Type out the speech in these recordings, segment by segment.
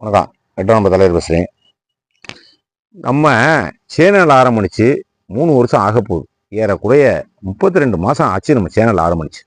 வணக்கம். 8ஆம் நம்பர் தலைவர் பேசுகிறேன். நம்ம சேனல் ஆரம்பிச்சு 3 வருஷம் ஆக போகுது. ஏறக்குறைய 32 மாதம் ஆச்சு நம்ம சேனல் ஆரம்பிச்சு.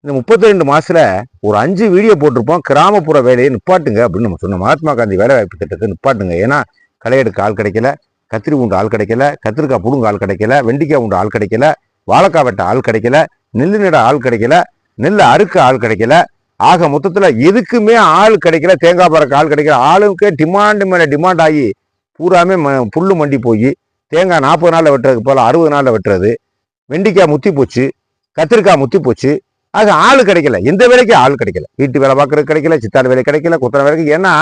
இந்த 32 மாதத்தில் ஒரு 5 வீடியோ போட்டிருப்போம். கிராமப்புற வேலையை நிப்பாட்டுங்க அப்படின்னு நம்ம சொன்னோம். மகாத்மா காந்தி வேலைவாய்ப்பு திட்டத்தை நிப்பாட்டுங்க. ஏன்னா களை எடுக்க ஆள் கிடைக்கல, கத்திரி உண்டு ஆள் கிடைக்கல, கத்திரிக்காய் புடுங்க ஆள் கிடைக்கல, வெண்டிக்காய் உண்டு ஆள் கிடைக்கல, வாழைக்காய் வெட்ட ஆள் கிடைக்கல, நெல் நட ஆள் கிடைக்கல, நெல் அறுக்க ஆள் கிடைக்கல. ஆக மொத்தத்தில் எதுக்குமே ஆள் கிடைக்கல. தேங்காய் பறக்க ஆள் கிடைக்கல. ஆளுக்கு டிமாண்டு மேலே டிமாண்ட் ஆகி பூராமே புல்லு மண்டி போய் தேங்காய் 40 நாளில் வெட்டுறதுக்கு போல 60 நாளில் வெட்டுறது. வெண்டிக்காய் முத்தி போச்சு, கத்திரிக்காய் முத்தி போச்சு. ஆக ஆள் கிடைக்கல. எந்த வேலைக்கும் ஆள் கிடைக்கல. வீட்டு வேலை பார்க்கறது கிடைக்கல, சித்தாள் வேலை கிடைக்கல, குத்தனை வேலைக்கு. ஏன்னா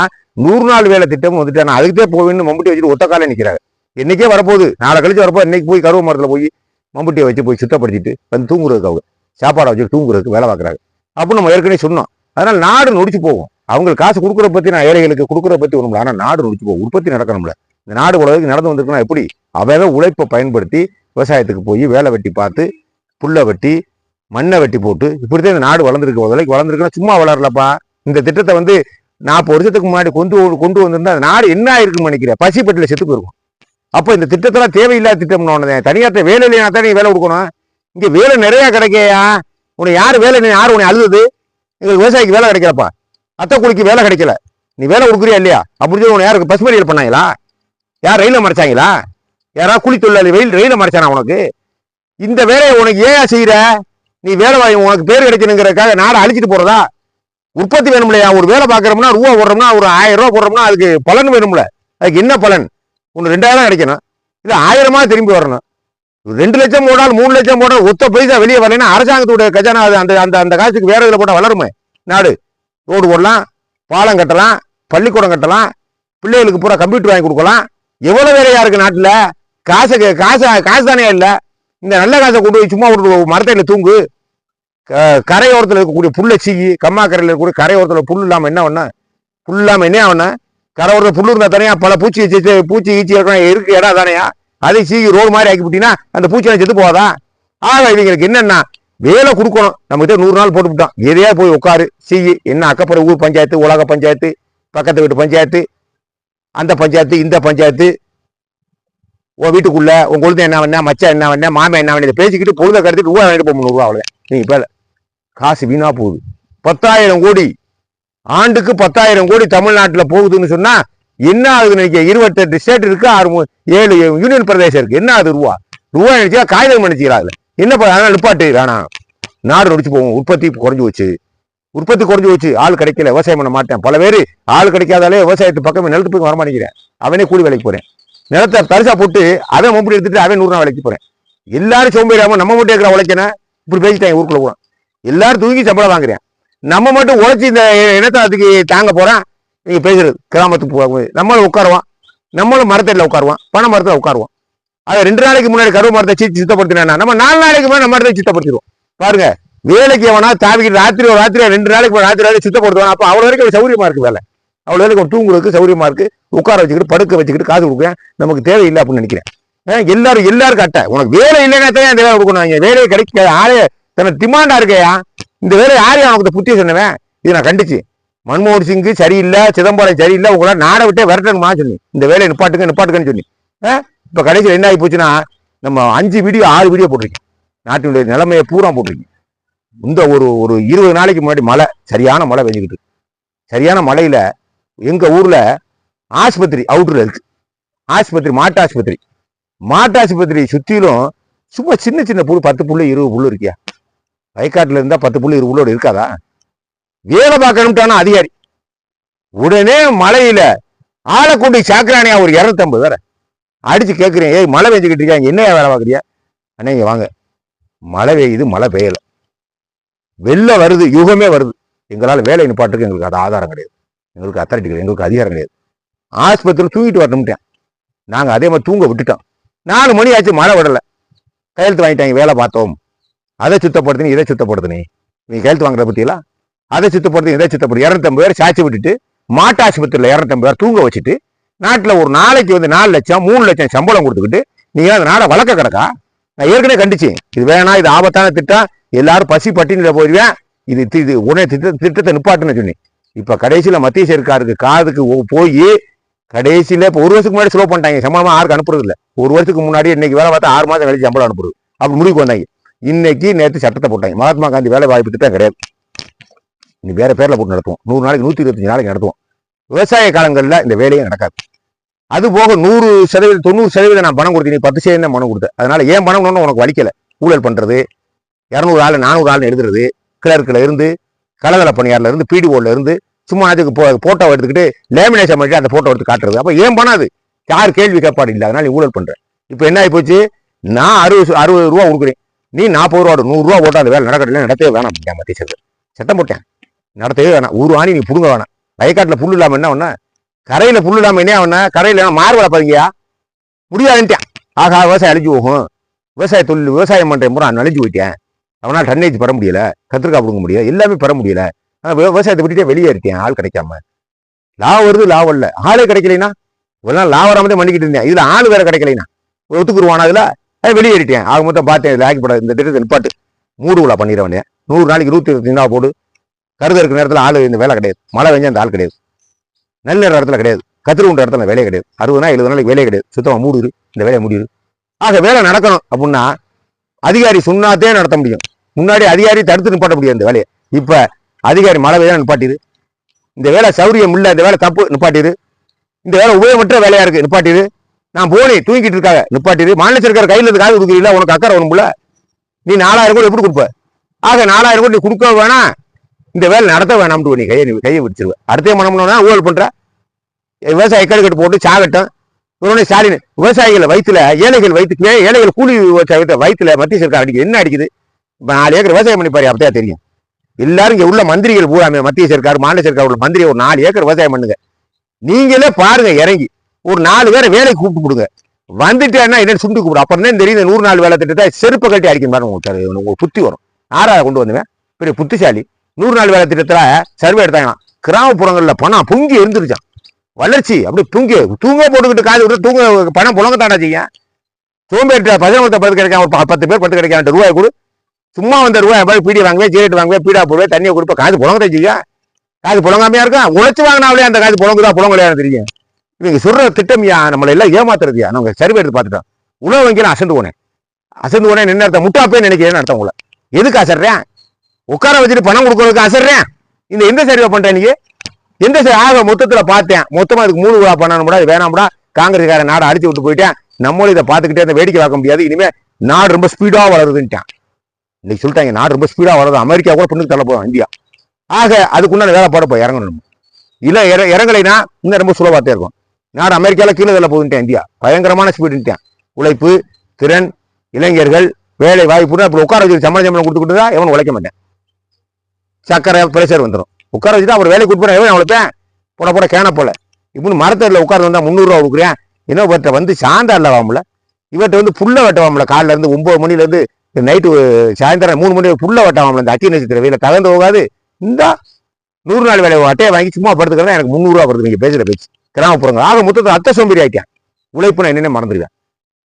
100 நாள் வேலை திட்டமும் வந்துட்டு நான் அதுக்கிட்டே போவேன்னு மம்புட்டி வச்சுட்டு ஒத்த காலையில் நிற்கிறாங்க. என்னைக்கே வரப்போகுது, நாளை கழிச்சு வரப்போது. இன்னைக்கு போய் கருவ மரத்தில் போய் மம்புட்டியை வச்சு போய் சுத்தப்படுத்திட்டு வந்து தூங்குறதுக்கு அவங்க சாப்பாடை வச்சு தூங்குறதுக்கு வேலை பார்க்குறாங்க அப்படின்னு நம்ம ஏற்கனவே சொன்னோம். அதனால நாடு நொடிச்சு போகும். அவங்களுக்கு காசு கொடுக்குற பத்தி நான் ஏழைகளுக்கு கொடுக்குற பத்தி ஒண்ணுமில்ல. ஆனா நாடு நொடிச்சு போகும். உற்பத்தி நடக்கணும்ல. இந்த நாடு உலகத்துக்கு நடந்து வந்திருக்குன்னா எப்படி? அவன் உழைப்பை பயன்படுத்தி விவசாயத்துக்கு போய் வேலை வெட்டி பார்த்து புல்லை வெட்டி மண்ணை வெட்டி போட்டு இப்படித்தான் இந்த நாடு வளர்ந்துருக்கு. விலைக்கு வளர்ந்துருக்குன்னா சும்மா வளரலப்பா. இந்த திட்டத்தை 40 வருஷத்துக்கு முன்னாடி கொண்டு வந்திருந்தா அந்த நாடு என்ன ஆயிருக்குன்னு நினைக்கிறேன். பசிப்பட்டில செத்து போயிருக்கும். அப்போ இந்த திட்டத்தெல்லாம் தேவையில்லாத திட்டம்னு தனியார்ட்ட வேலை இல்லையா தான் நீ வேலை கொடுக்கணும். இங்க வேலை நிறைய கிடைக்கையா? உன்னை யாரு வேலை, யாரு உன்னை அழுது? எங்களுக்கு விவசாயிக்கு வேலை கிடைக்கலப்பா, அத்தை குளிக்கு வேலை கிடைக்கல, நீ வேலை கொடுக்குறியா இல்லையா அப்படின்னு சொல்லி உன யாருக்கு பசுமறியல் பண்ணாங்களா? யார் ரயில மறைச்சாங்களா? யாராவது கூலி தொழிலாளி ரயில மறைச்சானா? உனக்கு இந்த வேலையை உனக்கு ஏன் செய்யற? நீ வேலை உனக்கு பேர் கிடைக்கணுங்கிறதுக்காக நாடை அழிச்சிட்டு போறதா? உற்பத்தி வேணும் இல்லையா? ஒரு வேலை பார்க்கறோம்னா ரூபா போடுறோம்னா ஒரு 1000 ரூபா போடுறோம்னா அதுக்கு பலன் வேணும்ல. அதுக்கு என்ன பலன்? ஒன்று 2000 கிடைக்கணும், இல்லை 1000 திரும்பி வரணும். 2 லட்சம் போடாலும் 3 லட்சம் போடாலும் ஒத்த பைசா வெளியே வரலைன்னா அரசாங்கத்துடைய கஜானா அந்த அந்த அந்த காசுக்கு வேற இதில் போட்டால் வளருமே நாடு. ரோடு போடலாம், பாலம் கட்டலாம், பள்ளிக்கூடம் கட்டலாம், பிள்ளைகளுக்கு பூரா கம்ப்யூட்டர் வாங்கி கொடுக்கலாம். எவ்வளவு வேலையா இருக்கு நாட்டில்? காசு தானே இல்லை. இந்த நல்ல காசை கொண்டு போய் சும்மா ஒரு மரத்தையில் தூங்கு. கரையோரத்தில் இருக்கக்கூடிய புல்லை சீகி, கம்மா கரையில் இருக்கக்கூடிய கரையோரத்தில் புல் இல்லாமல் என்ன பண்ண? புல் இல்லாமல் என்ன ஆகணும்? கரையோரத்தில் புல் இருந்தால் தானே பல பூச்சி ஈச்சி இருக்கு இடம் தானேயா? அதை சீக்கி ரோடு மாதிரி ஆக்கி விட்டீங்கன்னா அந்த பூச்சியெல்லாம் செத்து போகாதா? ஆக இவங்களுக்கு என்னன்னா வேலை கொடுக்கணும். நம்மகிட்ட 100 நாள் போட்டு விட்டோம். எதையா போய் உட்காரு சீகி. என்ன அக்கப்புற ஊர் பஞ்சாயத்து, உலக பஞ்சாயத்து, பக்கத்து வீட்டு பஞ்சாயத்து, அந்த பஞ்சாயத்து, இந்த பஞ்சாயத்து, உன் வீட்டுக்குள்ள உன் கொழுந்தை என்ன பண்ண, மச்சா என்ன பண்ண, மாமன் என்ன பண்ண பேசிக்கிட்டு பொழுத கருத்துட்டு ரூபா வாங்கிட்டு போகணும். 100 ரூபா அவ்வளோ. நீ இப்ப காசு வீணா போகுது. 10,000 கோடி ஆண்டுக்கு 10,000 கோடி தமிழ்நாட்டில் போகுதுன்னு சொன்னா என்ன ஆகுது நினைக்க? 28 ஸ்டேட் இருக்கு, 7 யூனியன் பிரதேசம் இருக்கு. என்ன ஆகுது? ரூபா நினைச்சா காகிதம் நினைச்சுக்கிறா. அதுல என்ன அதனால நிப்பாட்டு வேணாம். நாடு நொடிச்சு போகும். உற்பத்தி குறைஞ்சு வச்சு ஆள் கிடைக்கல, விவசாயம் பண்ண மாட்டேன். பல பேர் ஆள் கிடைக்காதாலே விவசாயத்து பக்கமே நிலத்து போய் வரமாட்டேங்கிறேன். அவனே கூலி வேலைக்கு போறேன். நிலத்தை தரிசா போட்டு அவன் மும்படி எடுத்துட்டு அவன் 100 நாள் வேலைக்கு போறேன். எல்லாரும் சோம்பேறியாம நம்ம மட்டும் இருக்கிற உழைக்கணும். இப்படி பேசிட்டாங்க ஊருக்குள்ள கூட. எல்லாரும் தூக்கி சம்பளம் வாங்குறேன். நம்ம மட்டும் உழைச்சி இந்த இனத்தை அதுக்கு தாங்க போறேன். நீங்க பேசுறது கிராமத்துக்கு போகும்போது நம்மளும் உட்காருவான். நம்மளும் மரத்தில் உட்காருவான், பனை மரத்தில் உட்காருவான். அதை 2 நாளைக்கு முன்னாடி கருவ மரத்தை சுத்தப்படுத்தினா நம்ம 4 நாளைக்கு முன்னாடி நம்ம மரத்தை சுத்தப்படுத்திடுவோம். பாருங்க, வேலைக்கு எவனா தாவிக்கிட்டு ராத்திரி 2 நாளைக்கு ராத்திரி சுத்தப்படுத்துவான். அப்போ அவ்வளோ வரைக்கும் சௌரியமா இருக்கு வேலை. அவ்வளோ வரைக்கும் தூங்குறதுக்கு சௌரியமா இருக்கு. உட்கார வச்சுக்கிட்டு படுக்க வச்சுக்கிட்டு காசு கொடுக்குறேன். நமக்கு தேவையில்லை அப்படின்னு நினைக்கிறேன். எல்லாரும் கட்ட உனக்கு வேலை இல்லைன்னா தான் அந்த வேலை கொடுக்கணும். வேலையை கிடைக்க ஆளே தன்னை டிமாண்டா இருக்கையா? இந்த வேலை யாரையும் அவனுக்கு புத்திய சொன்னவன்? இது நான் கண்டிச்சு. மன்மோகன் சிங் சரியில்லை, சிதம்பரம் சரியில்லை, உங்களால நாடை விட்டே விரட்டணுமா சொல்லி இந்த வேலையை நிப்பாட்டுக்கன்னு சொல்லி இப்ப கடைசியில் என்ன ஆகி போச்சுன்னா நம்ம 5 வீடியோ 6 வீடியோ போட்டிருக்கேன். நாட்டினுடைய நிலைமையை பூரா போட்டிருக்கேன். இந்த ஒரு 20 நாளைக்கு முன்னாடி மழை, சரியான மழை பெஞ்சுக்கிட்டு. சரியான மழையில எங்க ஊர்ல ஆஸ்பத்திரி அவுட்டர்ல இருக்கு. ஆஸ்பத்திரி மாட்டு ஆஸ்பத்திரி சுத்திலும் சும்மா சின்ன புல், 10 புல்லு 20 புல்லு இருக்கியா? வயக்காட்டுல இருந்தா 10 புல்லு 20 புல்லோட இருக்காதா? வேலை பார்க்கணும்ட்டானா அதிகாரி உடனே மழையில ஆளை கொண்டு சாக்குறானியா ஒரு 250 வேற அடிச்சு கேட்கிறேன். ஏய், மழை பெஞ்சுக்கிட்டு இருக்காங்க, என்ன வேலை பார்க்குறியா? அண்ணா இங்க வாங்க, மழை பெய்யுது, மழை பெய்யல, வெள்ளம் வருது, யுகமே வருது. எங்களால் வேலை நிப்பாட்டுக்கு எங்களுக்கு அது ஆதாரம் கிடையாது, எங்களுக்கு அத்தாரிட்டி கிடையாது, எங்களுக்கு அதிகாரம் கிடையாது. ஆஸ்பத்திரியில் தூங்கிட்டு வரணும்ட்டேன். நாங்கள் அதே மாதிரி தூங்க விட்டுட்டோம். 4 மணி ஆச்சு, மழை விடலை. கையெழுத்து வாங்கிட்டாங்க, வேலை பார்த்தோம். அதை சுத்தப்படுத்தினி, இதை சுத்தப்படுத்தினி. நீ கையெழுத்து வாங்குறத பற்றியெல்லாம் அதை சுத்தப்படுத்தி இதை சுத்தப்படுத்தி 250 பேர் சாட்சி விட்டுட்டு மாட்டு ஆஸ்பத்திரியில் 250 பேர் தூங்க வச்சுட்டு நாட்டில் ஒரு நாளைக்கு 4 லட்சம் 3 லட்சம் சம்பளம் கொடுத்துக்கிட்டு நீங்க அந்த நாடை வளர்க்க கிடக்கா? நான் ஏற்கனவே கண்டிச்சேன். இது வேணாம், இது ஆபத்தான திட்டம், எல்லாரும் பசி பட்டினியில் போயிடுவேன், இது உடனே திட்டத்தை நிப்பாட்டுன்னு சொன்னேன். இப்ப கடைசியில மத்திய சர்க்காருக்கு காதுக்கு போய் கடைசியில இப்ப ஒரு வருஷத்துக்கு முன்னாடி ஸ்லோ பண்ணிட்டாங்க, சம்பளமா யாருக்கு அனுப்புறது இல்ல. ஒரு வருஷத்துக்கு முன்னாடி இன்னைக்கு வேலை பார்த்தா 6 மாதம் கழிச்சு சம்பளம் அனுப்புறது அப்படி முடிவுக்கு வந்தாங்க. இன்னைக்கு நேற்று சட்டத்தை போட்டாங்க, மகாத்மா காந்தி வேலை வாய்ப்பு திட்டம் கிடையாது, நீ வேற பேர்ல போட்டு நடத்துவோம், 100 நாளைக்கு 125 நாளைக்கு நடத்துவோம். விவசாய காலங்கள்ல இந்த வேலையே நடக்காது. அது போக 100% 90% நான் பணம் கொடுத்தேன், நீ 10% தான் பணம் கொடுத்த. அதனால ஏன் பணம் உனக்கு வலிக்கல. ஊழல் பண்றது, 200 ஆள் 400 ஆள் எழுதுறது, கிளர்க்ல இருந்து கலதள பணியாரில் இருந்து பிடிஓல இருந்து சும்மா அதுக்கு போட்டோ எடுத்துக்கிட்டு லேமினேஷன் பண்ணிட்டு அந்த போட்டோ எடுத்து காட்டுறது. அப்ப ஏன் பண்ணாது, யார் கேள்வி கேட்பாடு இல்லை. அதனால நீ ஊழல் பண்ற. இப்ப என்ன ஆகி போச்சு, நான் 60 ரூபா கொடுக்குறேன், நீ 40 ரூபா 100 ரூபா போட்டா அந்த வேலை நடக்கல, நடத்தவே வேணாம். மத்திய சர்க்கார் சட்டம் போட்டேன், நடத்தவே வேணாம். ஒரு ஆணி நீ புடுங்க வேணாம். வயக்காட்டுல புல்லு இல்லாம என்ன ஒண்ணு, கரையில புல்லு இல்லாம என்ன ஒண்ணு, கரையில மாறு வளர்ப்பாங்கயா முடியாதுன்ட்டேன். ஆகா விவசாயம் அழிஞ்சு போகும், விவசாய தொழில் விவசாயம் பண்ற முறை அழிஞ்சு போயிட்டேன், அவனால் டன்னேஜ் பெற முடியல, கத்திரிக்காய் கொடுக்க முடியல, எல்லாமே பெற முடியல. விவசாயத்தை விட்டுட்டே வெளியே இருக்கேன், ஆள் கிடைக்காம. லாபம் வருது, லாபம் இல்லை, ஆளே கிடைக்கலைன்னா இவ்வளோ லாபம் வராமதே மண்டிக்கிட்டு இருந்தேன். இதுல ஆள் வேற கிடைக்கலைன்னா ஒத்துக்குருவானா, அதுல வெளியேறிட்டேன். ஆக மொத்தம் பார்த்தேன், இதுல ஆக்கிப்படாது, இந்த திட்டத்தை நிப்பாட்டு, மூடு விழா பண்ணிடுவேன். 100 நாளைக்கு 25 போடு. கருது இருக்கிற நேரத்தில் ஆள் இந்த வேலை கிடையாது, மழை வெஞ்சா அந்த ஆள் கிடையாது, நல்ல இடத்துல கிடையாது, கத்திரி உண்ட இடத்துல வேலையே கிடையாது, 60 நாள் 70 நாளைக்கு வேலையே கிடையாது, சுத்தமாக மூடுது, இந்த வேலையை முடியுது. ஆக வேலை நடக்கணும் அப்படின்னா அதிகாரி சொன்னாதே நடத்த முடியும். முன்னாடி அதிகாரி தடுத்து நிப்பாட்ட முடியாது இந்த வேலையை. இப்ப அதிகாரி மழை பெய்யா நிப்பாட்டிடு, இந்த வேலை சௌரியம் இல்ல, இந்த வேலை தப்பு நிப்பாட்டிடு, இந்த வேலை உபயோகமற்ற வேலையா இருக்கு நிப்பாட்டிடு, நான் போனி தூங்கிட்டு இருக்காங்க நிப்பாட்டிடு, மாநில சர்க்கார் கையில இருந்து காது கொடுக்குறீங்களா, உனக்கு அக்கறை வேணும்ல, நீ 4000 கோடி எப்படி கொடுப்ப. ஆக 4000 கோடி கொடுக்க வேணாம், இந்த வேலை நடத்த வேணாம்னு நீ கையை விடிச்சிருவேன். அடுத்த மனம்னா ஊழல் பண்ற, விவசாய எக்கடி கட்டு போட்டு சாகட்டும். ஸ்டாலின் விவசாயிகள் வயிற்றுல, ஏழைகள் வயிற்றுக்கு, ஏழைகள் கூலி வயிற்றுல மத்திய சர்க்கார் அடிக்குது. என்ன அடிக்குது, இப்ப 4 ஏக்கர் விவசாயம் பண்ணி பாரு, அப்பதான் தெரியும். எல்லாரும் இங்க உள்ள மந்திரிகள் பூராமே, மத்திய சர்க்கார் மாநில சர்க்கார் உள்ள மந்திரி ஒரு 4 ஏக்கர் விவசாயம் பண்ணுங்க, நீங்களே பாருங்க, இறங்கி ஒரு 4 பேரை வேலைக்கு கூப்பிட்டு கொடுங்க, வந்துட்டு என்ன சுண்டு கூப்பிடும். அப்புறம் தெரியும் 100 நாள் வேலை திட்டத்தை செருப்பை கட்டி அடிக்கணும், உங்களுக்கு புத்தி வரும். ஆறாவது கொண்டு வந்துவேன், பெரிய புத்திசாலி. 100 நாள் வேலை திட்டத்துல சர்வே எடுத்தாங்க, கிராமப்புறங்கள்ல பணம் பொங்கி இருந்துருச்சான், வளர்ச்சி அப்படி தூங்க போட்டுக்கிட்டு காது விட்டு தூங்க பணம் புழங்கத்தாண்டா செய்ய. சோம்பேற்ற 15 பத்து கிடைக்காம ஒரு 10 பேர் 10 கிடைக்காம ரூபாய் கொடு, சும்மா வந்த ரூபாய் பீடி வாங்குவேன், சிகரெட் வாங்குவேன், பீடா போடுவேன், தண்ணியை கொடுப்பேன், காது புழங்கதான் செய்ய. காது புழங்காமையா இருக்கும், உழைச்சு வாங்கினாலே அந்த காது புழங்குதா புழங்கலையா தெரியும். இவங்க சொல்ற திட்டம்யா நம்மள எல்லாம் ஏமாத்துறதுயா. நாங்க சர்வே எடுத்து பார்த்துட்டோம். உணவு வங்கிலாம் அசந்து போனேன் என்ன அர்த்தம், முட்டாப்பே நினைக்கிறேன்னு அர்த்தம். உங்களை எதுக்கு அசர்றேன், உட்கார வச்சுட்டு பணம் கொடுக்கறதுக்கு அசர்றேன். இந்த எந்த சர்வே பண்றேன் நீங்க, எந்த ஆக மொத்தத்துல பார்த்தேன், மொத்தமா அதுக்கு 3 ரூபா பண்ணணும்டா, இது வேணாம்டா, காங்கிரஸ்கார நாடை அடிச்சு விட்டு போயிட்டேன், நம்மளும் இதை பார்த்துக்கிட்டே அந்த வேடிக்கை பார்க்க முடியாது, இனிமே நாடு ரொம்ப ஸ்பீடா வளருதுன்ட்டான். இன்னைக்கு சொல்லிட்டாங்க நாடு ரொம்ப ஸ்பீடா வளருது, அமெரிக்கா கூட பின்னுக்கு தள்ள போதும் இந்தியா. ஆக அதுக்குண்டான வேலை போட போய் இறங்கணும். இல்ல இறங்கலைன்னா இன்னும் ரொம்ப சுலபாத்தே இருக்கும். நாடு அமெரிக்கால கீழே தள்ள போகுதுன்ட்டேன், இந்தியா பயங்கரமான ஸ்பீடுன்ட்டேன். உழைப்பு, திறன், இளைஞர்கள், வேலை வாய்ப்பு, அப்படி உட்கார வச்சு சம்பளம் கொடுத்துக்கிட்டு தான் எவனும் உழைக்க மாட்டேன். சக்கரை பிரஷர் வந்துடும். உட்கார வச்சுட்டு அப்புறம் வேலைக்கு கொடுப்பேன், எவன் உழைப்பேன், போட கேன போல. இப்படின்னு மரத்தடியில் உட்கார்ந்து வந்தா 300 ரூபா கொடுக்குறேன். இன்னும் இவர்கிட்ட வந்து சாந்தா இல்லவாமல, இவர்கிட்ட வந்து புல்ல வெட்டவாமல, காலில இருந்து 9 மணில இருந்து நைட்டு சாயந்தரம் 3 மணி புல்ல வெட்டவாமல. இந்த அக்கி நட்சத்திர வெயில தகர்ந்து போகாது. இந்த 100 நாள் வேலை அட்டையை வாங்கி சும்மா படுத்துக்கிறதா எனக்கு 300 ரூபா வருது. நீங்க பேசுற பேச்சு கிராமப்புறங்கள் ஆக மொத்தத்தை அத்தை சோம்பேறி ஆயிட்டேன். உழைப்பு நான் என்னென்ன மறந்துடுவேன்.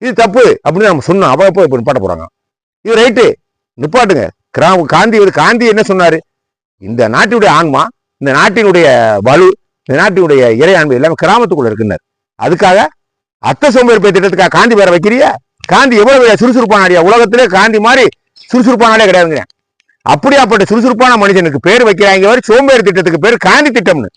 இது தப்பு அப்படின்னு நம்ம சொன்னோம். அப்போ இப்போ நிப்பாட்ட போறாங்க. இது ரைட்டு, நிப்பாட்டுங்க. காந்தி என்ன சொன்னாரு, இந்த நாட்டினுடைய ஆன்மா, இந்த நாட்டினுடைய வலு, இந்த நாட்டினுடைய இறையாண்மை எல்லாமே கிராமத்துக்குள்ள இருக்குன்னாரு. அதுக்காக அத்தை சோம்பேறி திட்டத்துக்காக காந்தி பேரை வைக்கிறியா? காந்தி எவ்வளவு சுறுசுறுப்பான ஆடியா, உலகத்திலே காந்தி மாதிரி சுறுசுறுப்பான ஆளே கிடையாதுங்க. அப்படியாப்பட்ட சுறுசுறுப்பான மனுஷனுக்கு பேர் வைக்கிறாங்க, சோம்பேறி திட்டத்துக்கு பேர் காந்தி திட்டம்னு.